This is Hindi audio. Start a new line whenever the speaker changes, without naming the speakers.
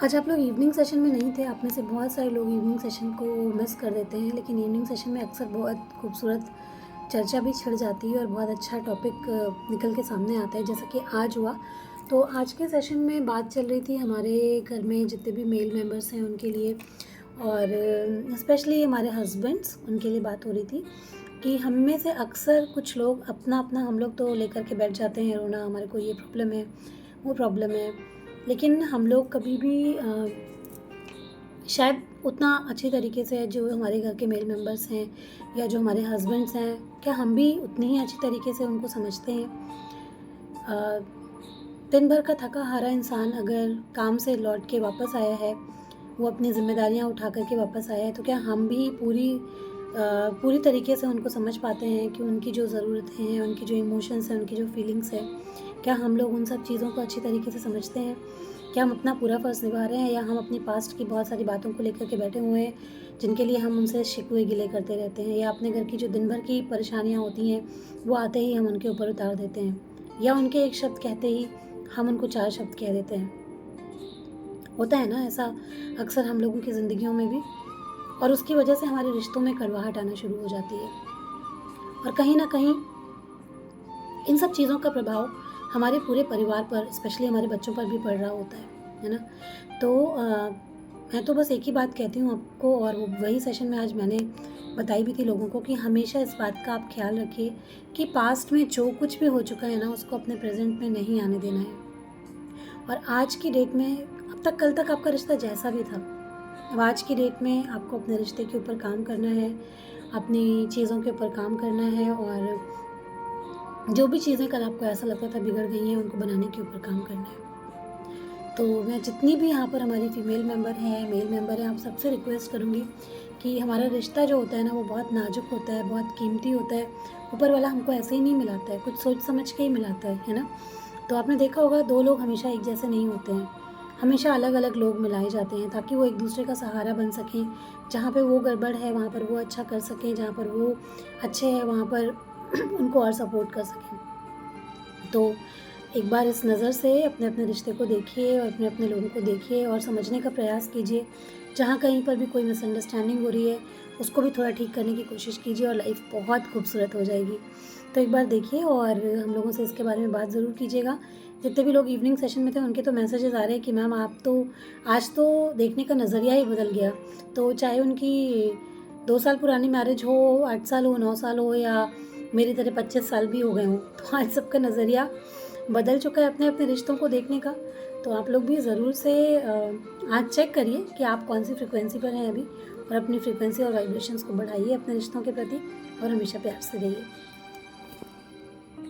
आज आप लोग इवनिंग सेशन में नहीं थे। आप में से बहुत सारे लोग इवनिंग सेशन को मिस कर देते हैं, लेकिन इवनिंग सेशन में अक्सर बहुत खूबसूरत चर्चा भी छिड़ जाती है और बहुत अच्छा टॉपिक निकल के सामने आता है, जैसा कि आज हुआ। तो आज के सेशन में बात चल रही थी हमारे घर में जितने भी मेल मेंबर्स हैं उनके लिए, और स्पेशली हमारे हस्बैंड्स, उनके लिए बात हो रही थी कि हम में से अक्सर कुछ लोग अपना अपना हम लोग तो लेकर के बैठ जाते हैं रोना, हमारे को ये प्रॉब्लम है, वो प्रॉब्लम है, लेकिन हम लोग कभी भी शायद उतना अच्छे तरीके से जो हमारे घर के मेल मेंबर्स हैं या जो हमारे हस्बैंड्स हैं, क्या हम भी उतनी ही अच्छी तरीके से उनको समझते हैं? दिन भर का थका हारा इंसान अगर काम से लौट के वापस आया है, वो अपनी ज़िम्मेदारियाँ उठा कर के वापस आया है, तो क्या हम भी पूरी तरीके से उनको समझ पाते हैं कि उनकी जो ज़रूरतें हैं, उनकी जो इमोशंस हैं, उनकी जो फीलिंग्स है, क्या हम लोग उन सब चीज़ों को अच्छी तरीके से समझते हैं? क्या हम अपना पूरा फ़र्ज़ निभा रहे हैं, या हम अपनी पास्ट की बहुत सारी बातों को लेकर के बैठे हुए हैं, जिनके लिए हम उनसे शिकवे गिले करते रहते हैं, या अपने घर की जो दिन भर की परेशानियाँ होती हैं, वो आते ही हम उनके ऊपर उतार देते हैं, या उनके एक शब्द कहते ही हम उनको 4 शब्द कह देते हैं। होता है ना ऐसा अक्सर हम लोगों की ज़िंदगियों में भी, और उसकी वजह से हमारे रिश्तों में कड़वाहट आना शुरू हो जाती है, और कहीं न कहीं इन सब चीज़ों का प्रभाव हमारे पूरे परिवार पर, स्पेशली हमारे बच्चों पर भी पड़ रहा होता है ना? तो मैं तो बस एक ही बात कहती हूँ आपको, और वो वही सेशन में आज मैंने बताई भी थी लोगों को, कि हमेशा इस बात का आप ख़्याल रखिए कि पास्ट में जो कुछ भी हो चुका है ना, उसको अपने प्रेज़ेंट में नहीं आने देना है। और आज की डेट में, अब तक कल तक आपका रिश्ता जैसा भी था, अब आज की डेट में आपको अपने रिश्ते के ऊपर काम करना है, अपनी चीज़ों के ऊपर काम करना है, और जो भी चीज़ें कल आपको ऐसा लगता था बिगड़ गई हैं, उनको बनाने के ऊपर काम करना है। तो मैं जितनी भी यहाँ पर हमारी फीमेल मेंबर हैं, मेल मेंबर हैं, आप सबसे रिक्वेस्ट करूँगी कि हमारा रिश्ता जो होता है ना, वो बहुत नाजुक होता है, बहुत कीमती होता है। ऊपर वाला हमको ऐसे ही नहीं मिलाता है, कुछ सोच समझ के ही मिलाता है ना? तो आपने देखा होगा 2 लोग हमेशा एक जैसे नहीं होते हैं। हमेशा अलग-अलग लोग मिलाए जाते हैं ताकि वो एक-दूसरे का सहारा बन सकें। जहाँ पे वो गड़बड़ है, वहाँ पर वो अच्छा कर सकें, जहाँ पर वो अच्छे हैं, वहाँ पर उनको और सपोर्ट कर सकें। तो एक बार इस नज़र से अपने-अपने रिश्ते को देखिए और अपने-अपने लोगों को देखिए और समझने का प्रयास कीजिए। जहाँ कहीं पर भी कोई मिसअंडरस्टैंडिंग हो रही है, उसको भी थोड़ा ठीक करने की कोशिश कीजिए और लाइफ़ बहुत खूबसूरत हो जाएगी। तो एक बार देखिए और हम लोगों से इसके बारे में बात ज़रूर कीजिएगा। जितने भी लोग इवनिंग सेशन में थे, उनके तो मैसेजेस आ रहे हैं कि मैम आप तो आज तो देखने का नज़रिया ही बदल गया। तो चाहे उनकी 2 साल पुरानी मैरिज हो, 8 साल हो, 9 साल हो, या मेरी तरह 25 साल भी हो गए हों, तो आज सबका नज़रिया बदल चुका है अपने-अपने रिश्तों को देखने का। तो आप लोग भी ज़रूर से आज चेक करिए कि आप कौन-सी फ्रीक्वेंसी पर हैं अभी, और अपनी फ्रीक्वेंसी और वाइब्रेशंस को बढ़ाइए अपने रिश्तों के प्रति, और हमेशा प्यार से रहिए।